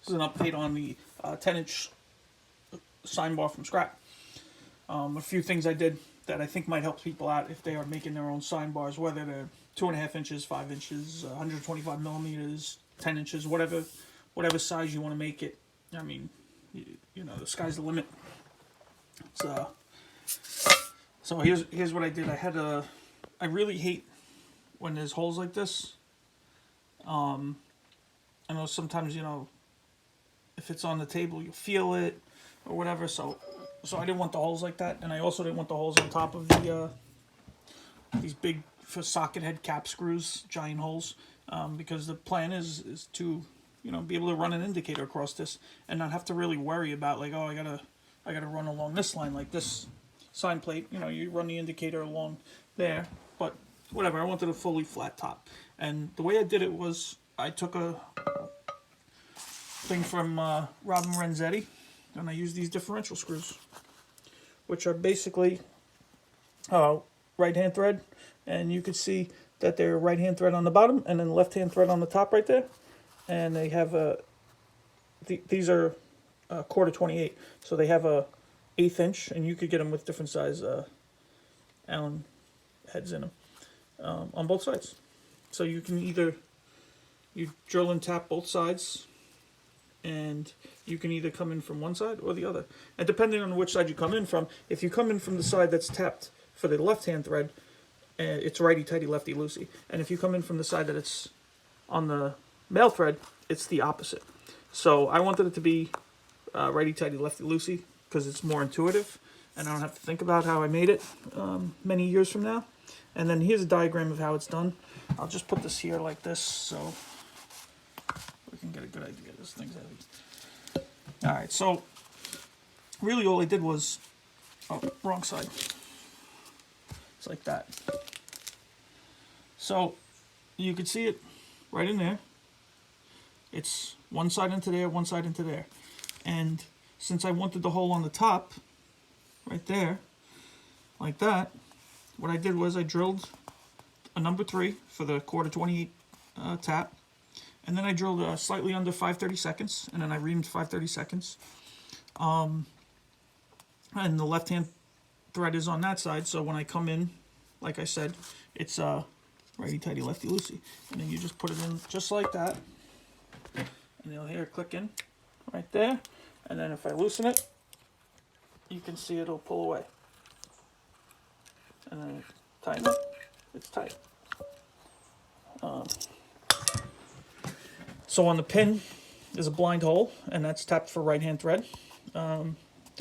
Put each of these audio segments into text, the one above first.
This is an update on the 10-inch sine bar from scrap. A few things I did that I think might help people out if they are making their own sine bars, whether they're 2.5 inches, 5 inches, 125 millimeters, 10 inches, whatever size you want to make it. I mean, you know, the sky's the limit. So here's what I did. I really hate when there's holes like this. I know sometimes, you know, if it's on the table, you feel it or whatever. So I didn't want the holes like that, and I also didn't want the holes on top of the these big for socket head cap screws, giant holes, because the plan is to, you know, be able to run an indicator across this and not have to really worry about, like, oh, I gotta run along this line, like this sine plate. You know, you run the indicator along there, but whatever. I wanted a fully flat top, and the way I did it was I took a thing from Robin Renzetti, and I used these differential screws, which are basically right hand thread, and you can see that they're right hand thread on the bottom and then left hand thread on the top right there, and they have these are 1/4 so they have a 1/8 inch, and you could get them with different size Allen heads in them on both sides. So you can either drill and tap both sides, and you can either come in from one side or the other. And depending on which side you come in from, if you come in from the side that's tapped for the left-hand thread, it's righty-tighty, lefty-loosey. And if you come in from the side that it's on the male thread, it's the opposite. So I wanted it to be righty-tighty, lefty-loosey because it's more intuitive, and I don't have to think about how I made it many years from now. And then here's a diagram of how it's done. I'll just put this here like this so we can get a good idea. This thing's heavy. All right, so really all I did was, wrong side. It's like that. So you can see it right in there. It's one side into there, one side into there. And since I wanted the hole on the top, right there, like that, what I did was I drilled a number 3 for the 1/4 tap, and then I drilled slightly under 5/32, and then I reamed 5/32. And the left-hand thread is on that side, so when I come in, like I said, it's righty-tighty, lefty-loosey. And then you just put it in just like that, and you'll hear it click in right there. And then if I loosen it, you can see it'll pull away. And then tighten it, it's tight. So on the pin is a blind hole, and that's tapped for right-hand thread. I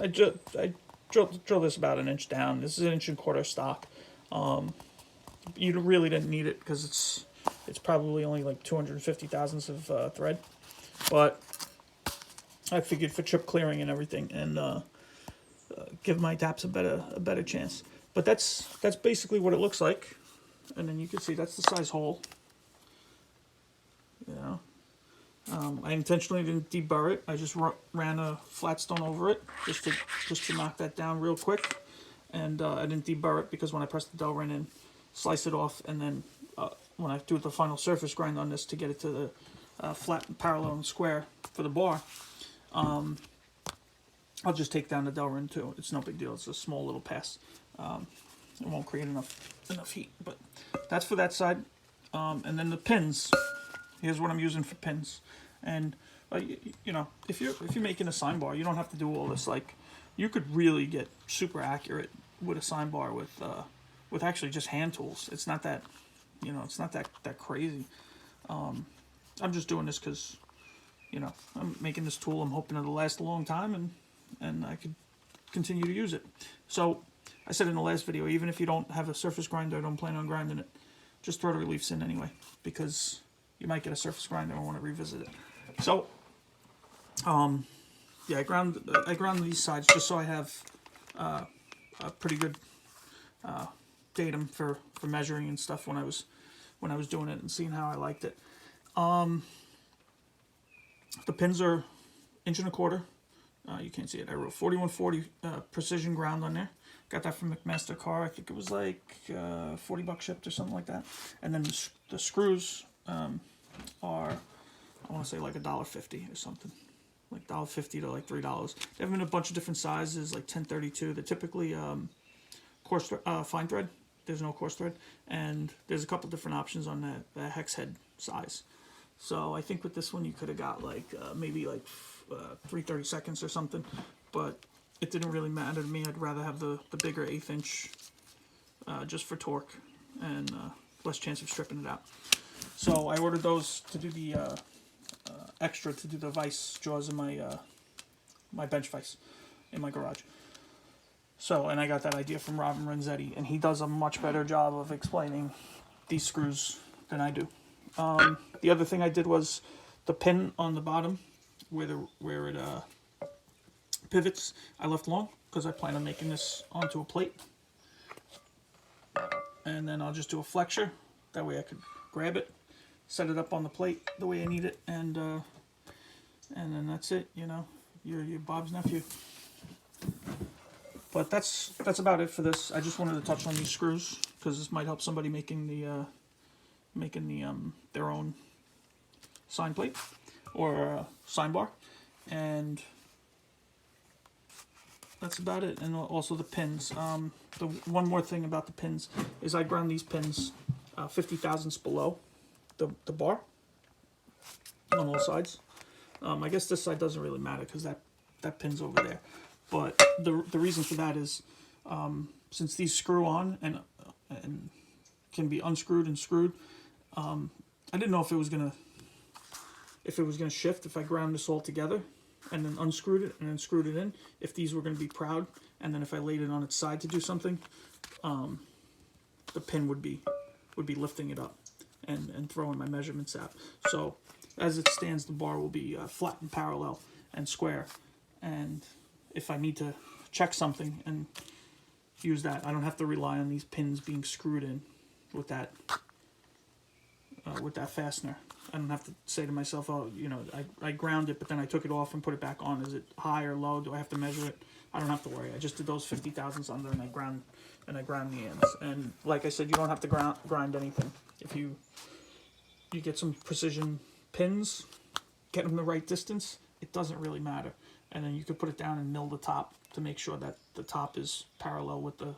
drilled this about 1 inch down. This is 1.25 inch stock. You really didn't need it because it's probably only like 250 thousandths of thread, but I figured for chip clearing and everything, and give my taps a better chance. But that's basically what it looks like, and then you can see that's the size hole. You know, I intentionally didn't deburr it. I just ran a flat stone over it just to knock that down real quick, and I didn't deburr it because when I press the Delrin in, slice it off, and then when I do the final surface grind on this to get it to the flat, and parallel, and square for the bar, I'll just take down the Delrin too. It's no big deal. It's a small little pass. It won't create enough heat, but that's for that side. And then the pins. Here's what I'm using for pins. And you know, if you're making a sine bar, you don't have to do all this. Like, you could really get super accurate with a sine bar with actually just hand tools. It's not that, you know, it's not that crazy. I'm just doing this because, you know, I'm making this tool. I'm hoping it'll last a long time, and I could continue to use it. So I said in the last video, even if you don't have a surface grinder, don't plan on grinding it, just throw the reliefs in anyway, because you might get a surface grinder and want to revisit it. So, yeah, I ground these sides just so I have a pretty good datum for measuring and stuff when I was doing it and seeing how I liked it. The pins are 1.25 inch. You can't see it. I wrote 4140 precision ground on there. Got that from McMaster Car. I think it was like $40 shipped or something like that. And then the screws are, I want to say like $1.50 or something. like $1.50 to like $3. They have them in a bunch of different sizes, like 1032. They're typically coarse fine thread. There's no coarse thread, and there's a couple different options on the hex head size. So I think with this one you could have got like maybe like 3/32 or something, but it didn't really matter to me. I'd rather have the bigger 1/8 inch just for torque and less chance of stripping it out. So I ordered those to do the extra to do the vise jaws in my my bench vise in my garage. So, and I got that idea from Robin Renzetti, and he does a much better job of explaining these screws than I do. The other thing I did was the pin on the bottom where it pivots, I left long because I plan on making this onto a plate. And then I'll just do a flexure. That way I could grab it, set it up on the plate the way I need it, and then that's it. You know, you're Bob's nephew. But that's about it for this. I just wanted to touch on these screws because this might help somebody making their own sine plate or sine bar, and that's about it. And also the pins. The one more thing about the pins is I ground these pins 50 thousandths below the bar on all sides. I guess this side doesn't really matter because that pin's over there. But the reason for that is since these screw on and can be unscrewed and screwed, I didn't know if it was gonna shift if I ground this all together and then unscrewed it and then screwed it in. If these were gonna be proud, and then if I laid it on its side to do something, the pin would be lifting it up and throwing my measurements out. So as it stands, the bar will be flat and parallel and square. And if I need to check something and use that, I don't have to rely on these pins being screwed in with that fastener. I don't have to say to myself, oh, you know, I ground it, but then I took it off and put it back on. Is it high or low? Do I have to measure it? I don't have to worry. I just did those 50 thousandths under, and I ground the ends. And like I said, you don't have to grind anything. If you get some precision pins, get them the right distance, it doesn't really matter. And then you could put it down and mill the top to make sure that the top is parallel with the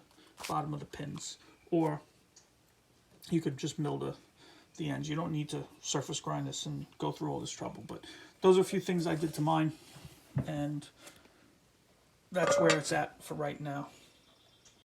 bottom of the pins. Or you could just mill the ends. You don't need to surface grind this and go through all this trouble. But those are a few things I did to mine, and that's where it's at for right now.